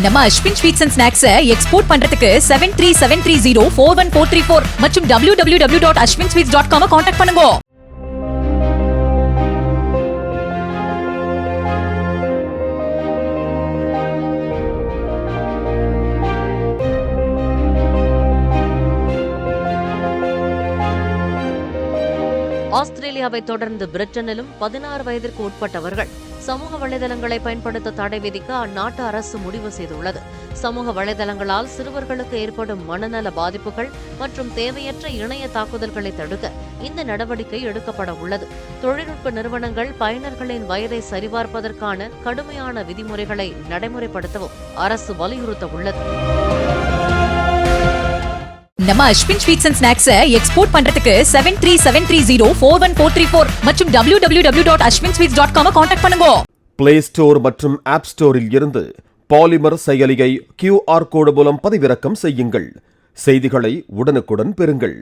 நம்ம Ashwin sweets and snacks export பண்றதுக்கு 7373041434 மற்றும் www.ashwinsweets.com கான்டாக்ட் பண்ணுங்க. ஆஸ்திரேலியாவை தொடர்ந்து பிரிட்டனிலும் 16 வயதிற்கு உட்பட்டவர்கள் சமூக வலைதளங்களை பயன்படுத்த தடை விதிக்க அந்நாட்டு அரசு முடிவு செய்துள்ளது. சமூக வலைதளங்களால் சிறுவர்களுக்கு ஏற்படும் மனநல பாதிப்புகள் மற்றும் தேவையற்ற இணைய தாக்குதல்களை தடுக்க இந்த நடவடிக்கை எடுக்கப்பட உள்ளது. தொழில்நுட்ப நிறுவனங்கள் பயனர்களின் வயதை சரிபார்ப்பதற்கான கடுமையான விதிமுறைகளை நடைமுறைப்படுத்தவும் அரசு வலியுறுத்த உள்ளது. நம்ம Ashwin sweets and snacks export பண்றதுக்கு 7373041434 மற்றும் www.ashwinsweets.com கான்டாக்ட் பண்ணுங்க. பிளே ஸ்டோர் மற்றும் ஆப் ஸ்டோரில் இருந்து பாலிமர் செயலியை QR கோடு மூலம் பதிவிறக்கம் செய்யுங்கள். செய்திகளை உடனுக்குடன் பெறுங்கள்.